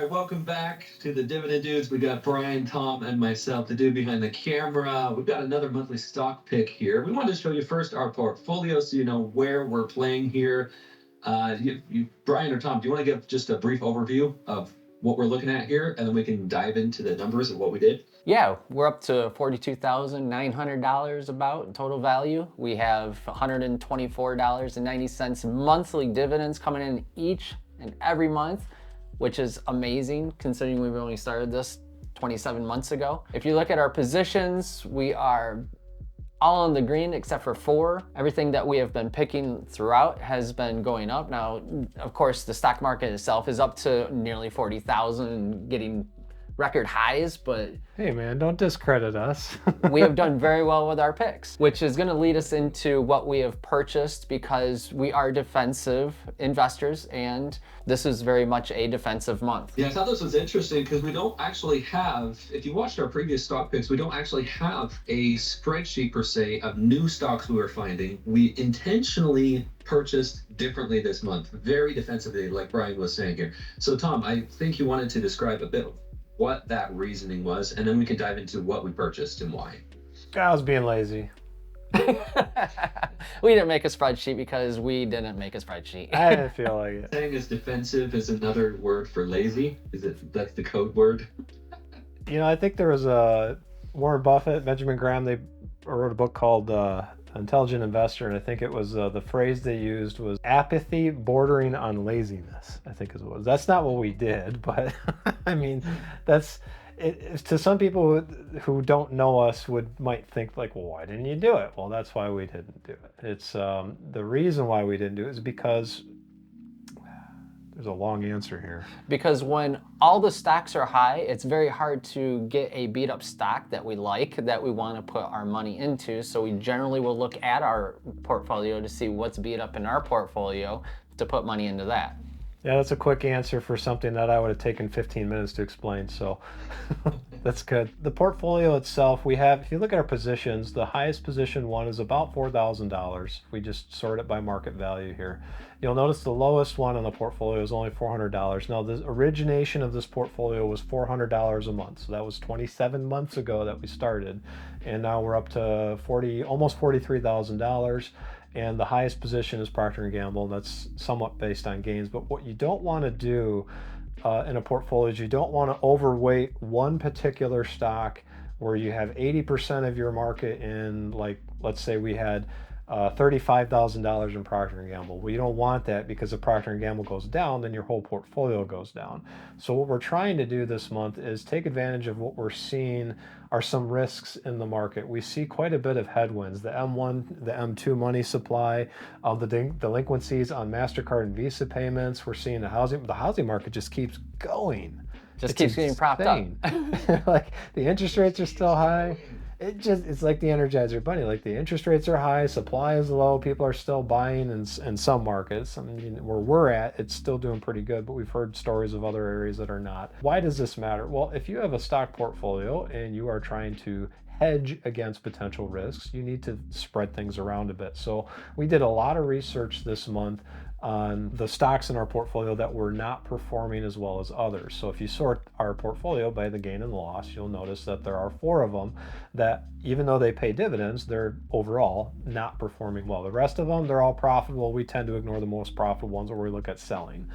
right, welcome back to the Dividend Dudes. We got Brian, Tom, and myself, the dude behind the camera. We've got another monthly stock pick here. We wanted to show you first our portfolio so you know where we're playing here. Brian or Tom, do you want to give just a brief overview of what we're looking at here, and then we can dive into the numbers of what we did? Yeah, we're up to $42,900 about in total value. We have $124.90 monthly dividends coming in each and every month, which is amazing considering we've only started this 27 months ago. If you look at our positions, we are all in the green except for 4. Everything that we have been picking throughout has been going up. Now, of course, the stock market itself is up to nearly 40,000 and getting record highs, but hey man, don't discredit us. we have done very well with our picks, which is going to lead us into what we have purchased because we are defensive investors and this is very much a defensive month. Yeah, I thought this was interesting because we don't actually have, if you watched our previous stock picks, we don't actually have a spreadsheet per se of new stocks we were finding. We intentionally purchased differently this month, very defensively, like Brian was saying here. So Tom, I think you wanted to describe a bit of what that reasoning was, and then we can dive into what we purchased and why. I was being lazy. We didn't make a spreadsheet because we didn't make a spreadsheet. I didn't feel like it. Saying is defensive is another word for lazy. That's the code word? You know, I think there was a Warren Buffett, Benjamin Graham, they wrote a book called Intelligent Investor, and I think it was the phrase they used was apathy bordering on laziness, I think is what it was. That's not what we did, but I mean, that's it, to some people who don't know us might think like, well, why didn't you do it? Well, that's why we didn't do it. It's the reason why we didn't do it is because there's a long answer here. Because when all the stocks are high, it's very hard to get a beat up stock that we like, that we want to put our money into. So we generally will look at our portfolio to see what's beat up in our portfolio to put money into that. Yeah, that's a quick answer for something that I would have taken 15 minutes to explain, so that's good. The portfolio itself, we have, if you look at our positions, the highest position one is about $4,000. We just sort it by market value here. You'll notice the lowest one on the portfolio is only $400. Now, the origination of this portfolio was $400 a month, so that was 27 months ago that we started, and now we're up to almost $43,000. And the highest position is Procter & Gamble, and that's somewhat based on gains. But what you don't want to do in a portfolio is you don't want to overweight one particular stock where you have 80% of your market in, like, let's say we had $35,000 in Procter & Gamble. Well, you don't want that because if Procter & Gamble goes down, then your whole portfolio goes down. So what we're trying to do this month is take advantage of what we're seeing are some risks in the market. We see quite a bit of headwinds. The M1, the M2 money supply, the delinquencies on MasterCard and Visa payments. We're seeing the housing market just keeps going. Just keeps getting propped up. Like the interest rates are still high. It's like the Energizer Bunny. Like the interest rates are high, supply is low, people are still buying in some markets. I mean, where we're at, it's still doing pretty good, but we've heard stories of other areas that are not. Why does this matter? Well, if you have a stock portfolio and you are trying to hedge against potential risks, you need to spread things around a bit. So we did a lot of research this month on the stocks in our portfolio that were not performing as well as others. So if you sort our portfolio by the gain and loss, you'll notice that there are 4 of them that, even though they pay dividends, they're overall not performing well. The rest of them, they're all profitable. We tend to ignore the most profitable ones where we look at selling.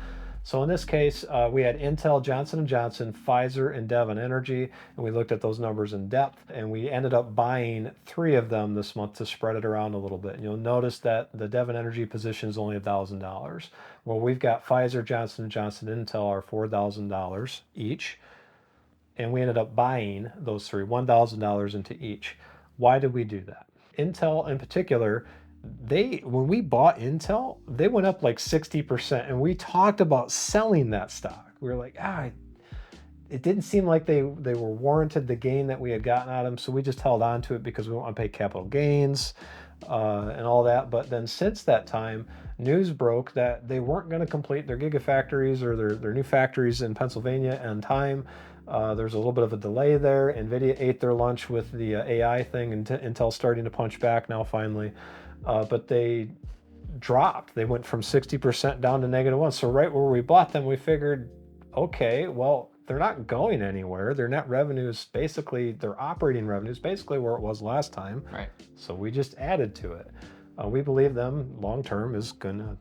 So in this case, we had Intel, Johnson & Johnson, Pfizer, and Devon Energy, and we looked at those numbers in depth, and we ended up buying 3 of them this month to spread it around a little bit. And you'll notice that the Devon Energy position is only $1,000. Well, we've got Pfizer, Johnson & Johnson, Intel are $4,000 each, and we ended up buying those 3, $1,000 into each. Why did we do that? Intel in particular, when we bought Intel, they went up like 60%, and we talked about selling that stock. We were like, it didn't seem like they were warranted the gain that we had gotten out of them, so we just held on to it because we don't want to pay capital gains and all that. But then since that time, news broke that they weren't going to complete their gigafactories or their new factories in Pennsylvania on time. There's a little bit of a delay there. NVIDIA ate their lunch with the AI thing, and Intel's starting to punch back now finally. But they dropped. They went from 60% down to -1. So right where we bought them, we figured okay, well, they're not going anywhere. Their net revenue is basically, their operating revenue is basically where it was last time. Right. So we just added to it. We believe them long term is gonna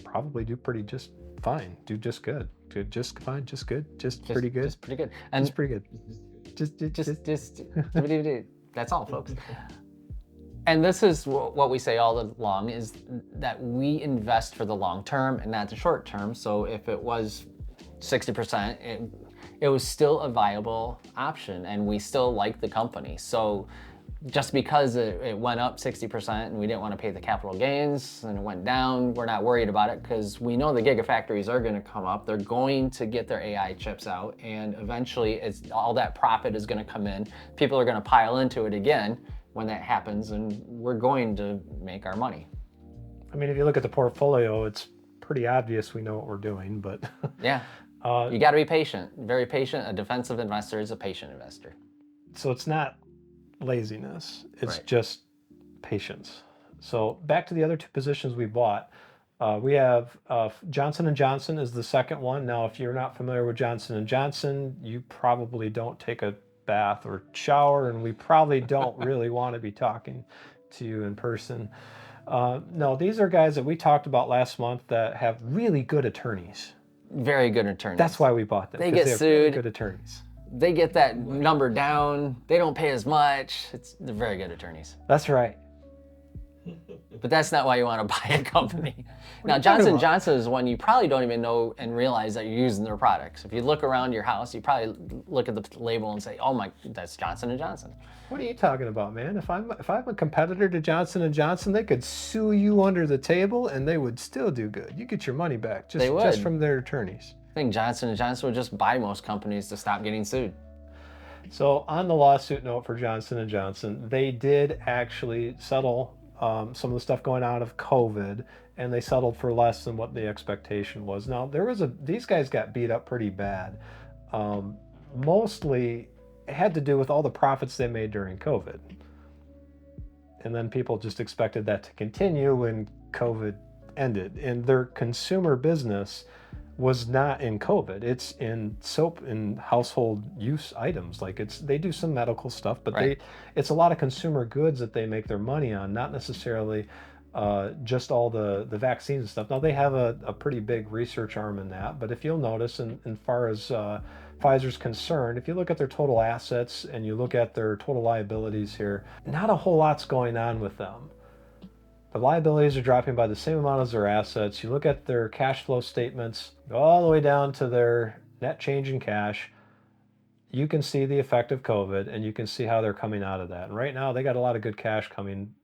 probably do pretty just fine, do just good, do just fine, just good, just pretty good, Just pretty good. And just pretty good. just that's all, folks. And this is what we say all along, is that we invest for the long term and not the short term. So if it was 60%, it was still a viable option, and we still like the company. So just because it went up 60% and we didn't want to pay the capital gains, and it went down, we're not worried about it, because we know the gigafactories are going to come up. They're going to get their AI chips out, and eventually all that profit is going to come in. People are going to pile into it again when that happens, and we're going to make our money. I mean, if you look at the portfolio, it's pretty obvious we know what we're doing, but Yeah. You got to be patient, very patient. A defensive investor is a patient investor. so it's not laziness, it's Right. just patience. So back to the other two positions we bought. We have Johnson & Johnson is the second one. Now, if you're not familiar with Johnson & Johnson, you probably don't take a bath or shower, and we probably don't really want to be talking to you in person. No, these are guys that we talked about last month that have really good attorneys. Very good attorneys. That's why we bought them. They 'cause get they have really sued. good attorneys. They get that number down. They don't pay as much. They're very good attorneys. That's right. But that's not why you want to buy a company. Now, you talking Johnson about? Johnson is one you probably don't even know and realize that you're using their products. If you look around your house, you probably look at the label and say, "Oh my, that's Johnson & Johnson." What are you talking about, man? If I'm a competitor to Johnson & Johnson, they could sue you under the table and they would still do good. You get your money back They would. just from their attorneys. I think Johnson & Johnson would just buy most companies to stop getting sued. So on the lawsuit note for Johnson & Johnson, they did actually settle some of the stuff going out of COVID, and they settled for less than what the expectation was. Now, these guys got beat up pretty bad. Mostly it had to do with all the profits they made during COVID. And then people just expected that to continue when COVID ended. And their consumer business was not in COVID. It's in soap and household use items. Like they do some medical stuff, but Right. it's a lot of consumer goods that they make their money on, not necessarily just all the vaccines and stuff. Now they have a pretty big research arm in that, but if you'll notice, in far as Pfizer's concerned, if you look at their total assets and you look at their total liabilities here, not a whole lot's going on with them. The liabilities are dropping by the same amount as their assets. You look at their cash flow statements, go all the way down to their net change in cash. You can see the effect of COVID, and you can see how they're coming out of that. And right now, they got a lot of good cash coming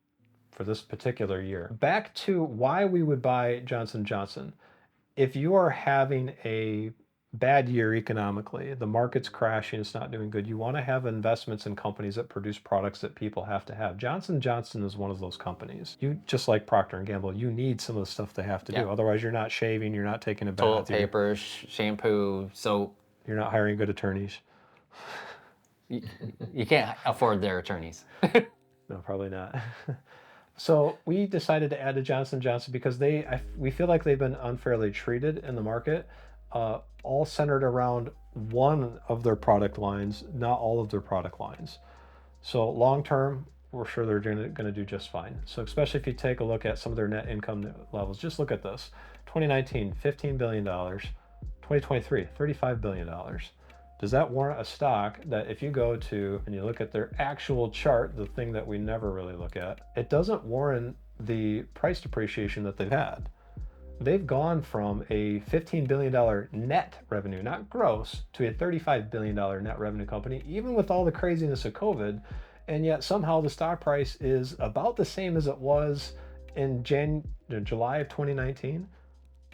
for this particular year. Back to why we would buy Johnson & Johnson. If you are having a bad year economically, the market's crashing, it's not doing good, you want to have investments in companies that produce products that people have to have. Johnson & Johnson is one of those companies. You, just like Procter & Gamble, you need some of the stuff they have to do. Otherwise, you're not shaving, you're not taking a bath. Toilet paper, shampoo, soap. You're not hiring good attorneys. You can't afford their attorneys. No, probably not. So we decided to add to Johnson & Johnson because we feel like they've been unfairly treated in the market, all centered around one of their product lines, not all of their product lines. So long term, we're sure they're going to do just fine. So especially if you take a look at some of their net income levels, just look at this. 2019, $15 billion. 2023, $35 billion. Does that warrant a stock that if you go to and you look at their actual chart, the thing that we never really look at, it doesn't warrant the price depreciation that they've had. They've gone from a $15 billion net revenue, not gross, to a $35 billion net revenue company, even with all the craziness of COVID. And yet somehow the stock price is about the same as it was in July of 2019,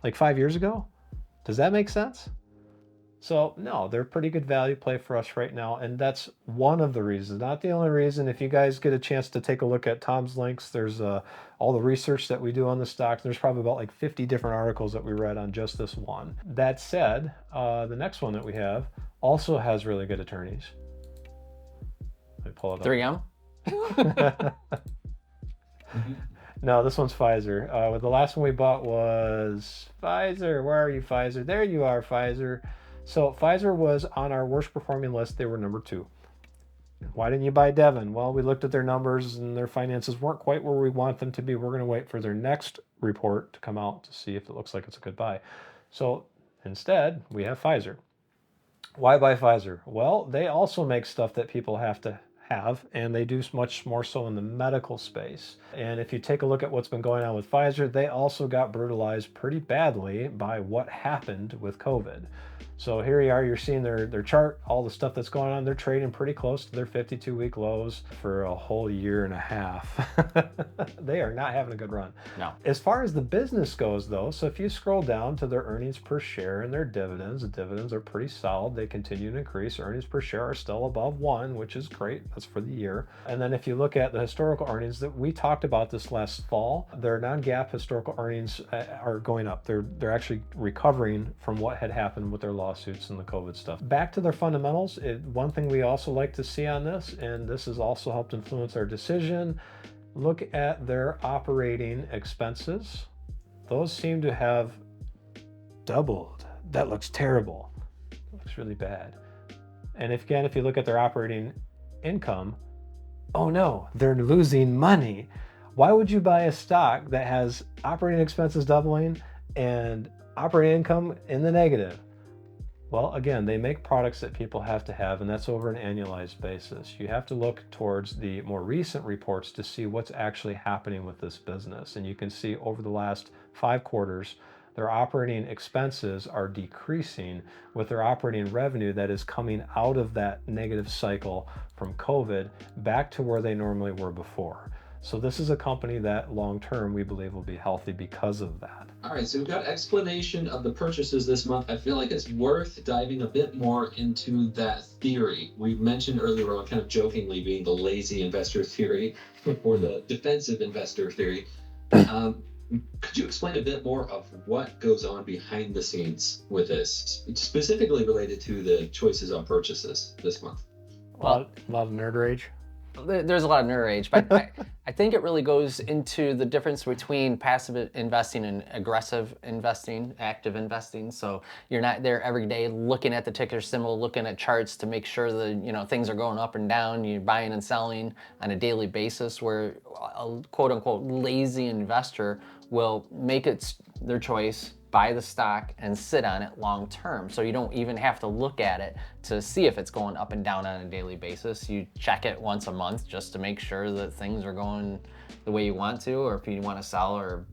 like 5 years ago. Does that make sense? So no, they're a pretty good value play for us right now. And that's one of the reasons, not the only reason. If you guys get a chance to take a look at Tom's links, there's all the research that we do on the stock. There's probably about like 50 different articles that we read on just this one. That said, the next one that we have also has really good attorneys. Let me pull it up. 3M? No, this one's Pfizer. The last one we bought was Pfizer. Where are you, Pfizer? There you are, Pfizer. So Pfizer was on our worst performing list. They were number 2. Why didn't you buy Devon? Well, we looked at their numbers and their finances weren't quite where we want them to be. We're going to wait for their next report to come out to see if it looks like it's a good buy. So instead, we have Pfizer. Why buy Pfizer? Well, they also make stuff that people have to have, and they do much more so in the medical space. And if you take a look at what's been going on with Pfizer, they also got brutalized pretty badly by what happened with COVID. So here you are, you're seeing their chart, all the stuff that's going on. They're trading pretty close to their 52-week lows for a whole year and a half. They are not having a good run. No. As far as the business goes, though, so if you scroll down to their earnings per share and their dividends, the dividends are pretty solid. They continue to increase. Earnings per share are still above 1, which is great. That's for the year. And then if you look at the historical earnings, that we talked about this last fall, their non-GAAP historical earnings are going up. They're actually recovering from what had happened with their lawsuits and the COVID stuff. Back to their fundamentals, one thing we also like to see on this, and this has also helped influence our decision, look at their operating expenses. Those seem to have doubled. That looks terrible. It looks really bad. And if you look at their operating income, oh no, they're losing money. Why would you buy a stock that has operating expenses doubling and operating income in the negative? Well, again, they make products that people have to have, and that's over an annualized basis. You have to look towards the more recent reports to see what's actually happening with this business. And you can see over the last 5 quarters, their operating expenses are decreasing with their operating revenue that is coming out of that negative cycle from COVID back to where they normally were before. So this is a company that long-term we believe will be healthy because of that. All right, so we've got explanation of the purchases this month. I feel like it's worth diving a bit more into that theory. We mentioned earlier on, kind of jokingly, being the lazy investor theory or the defensive investor theory. Could you explain a bit more of what goes on behind the scenes with this, specifically related to the choices on purchases this month? Well, a lot of nerd rage. There's a lot of nerd rage, but I think it really goes into the difference between passive investing and aggressive investing, active investing. So you're not there every day looking at the ticker symbol, looking at charts to make sure that things are going up and down. You're buying and selling on a daily basis, where a quote unquote lazy investor will make it their choice, buy the stock and sit on it long term. So you don't even have to look at it to see if it's going up and down on a daily basis. You check it once a month just to make sure that things are going the way you want to, or if you want to sell or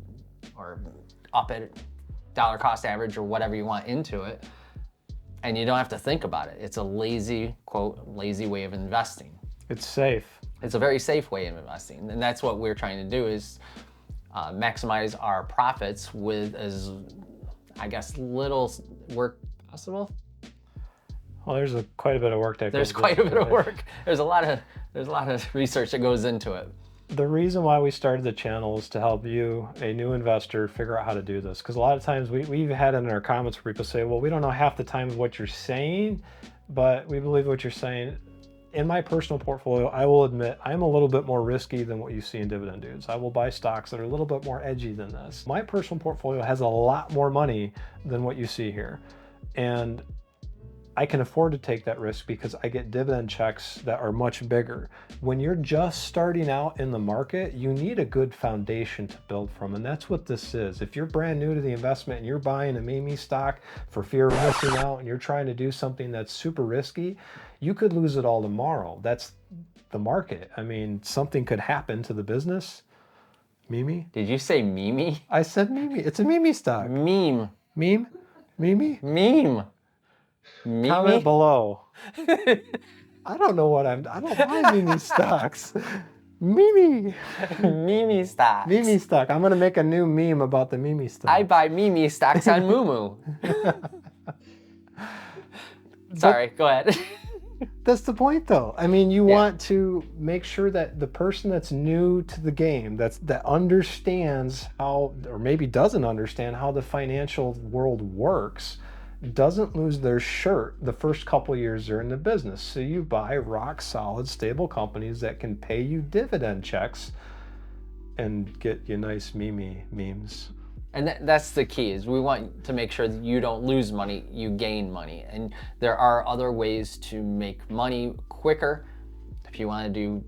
up it dollar cost average or whatever you want into it. And you don't have to think about it. It's a lazy, quote, lazy way of investing. It's safe. It's a very safe way of investing. And that's what we're trying to do, is maximize our profits with as, I guess, little work possible. Well, there's quite a bit of work that There's goes quite a into bit of it. work. There's a lot of research that goes into it. The reason why we started the channel is to help you, a new investor, figure out how to do this. Because a lot of times we've had in our comments where people say, well, we don't know half the time what you're saying, but we believe what you're saying. In my personal portfolio, I will admit I'm a little bit more risky than what you see in Dividend Dudes. I will buy stocks that are a little bit more edgy than this. My personal portfolio has a lot more money than what you see here. And I can afford to take that risk because I get dividend checks that are much bigger. When you're just starting out in the market, you need a good foundation to build from, and that's what this is. If you're brand new to the investment and you're buying a meme stock for fear of missing out and you're trying to do something that's super risky, you could lose it all tomorrow. That's the market. I mean, something could happen to the business. Meme? Did you say meme? I said meme. It's a meme stock. Meme. Meme? Meme? Meme. Meme? Comment below. I don't know what I don't buy meme stocks. Meme. Meme stocks. Meme stock. I'm gonna make a new meme about the meme stock. I buy meme stocks on Moomoo. Sorry, go ahead. That's the point, though. I mean, you want to make sure that the person that's new to the game, that understands how, or maybe doesn't understand how the financial world works, doesn't lose their shirt the first couple years they're in the business. So you buy rock solid, stable companies that can pay you dividend checks and get you nice memes. And that's the key, is we want to make sure that you don't lose money, you gain money. And there are other ways to make money quicker if you want to do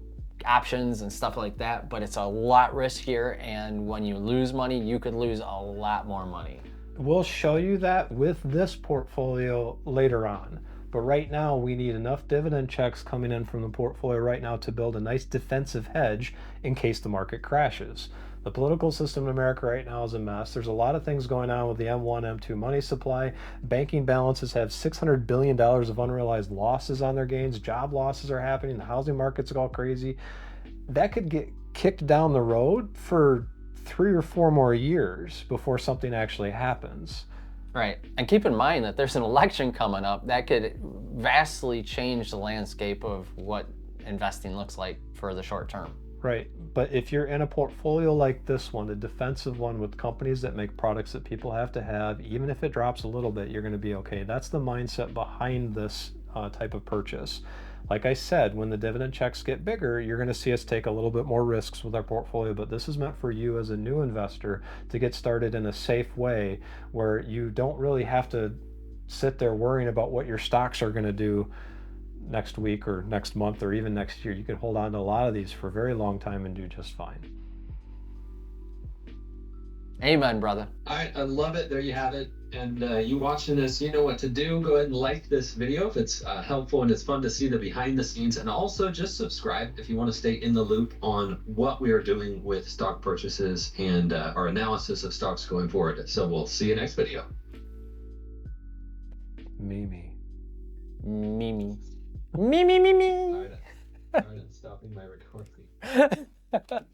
options and stuff like that, but it's a lot riskier, and when you lose money, you could lose a lot more money. We'll show you that with this portfolio later on. But right now, we need enough dividend checks coming in from the portfolio right now to build a nice defensive hedge in case the market crashes. The political system in America right now is a mess. There's a lot of things going on with the M1, M2 money supply. Banking balances have $600 billion of unrealized losses on their gains. Job losses are happening. The housing market's all crazy. That could get kicked down the road for 3 or 4 more years before something actually happens. Right. And keep in mind that there's an election coming up that could vastly change the landscape of what investing looks like for the short term. Right. But if you're in a portfolio like this one, a defensive one with companies that make products that people have to have, even if it drops a little bit, you're going to be okay. That's the mindset behind this type of purchase. Like I said, when the dividend checks get bigger, you're going to see us take a little bit more risks with our portfolio, but this is meant for you as a new investor to get started in a safe way where you don't really have to sit there worrying about what your stocks are going to do next week or next month or even next year. You can hold on to a lot of these for a very long time and do just fine. Amen, brother. All right, I love it. There you have it. And you watching this, you know what to do. Go ahead and like this video if it's helpful and it's fun to see the behind the scenes. And also just subscribe if you want to stay in the loop on what we are doing with stock purchases and our analysis of stocks going forward. So we'll see you next video. Mimi. Mimi. Me. All right, I'm stopping my recording.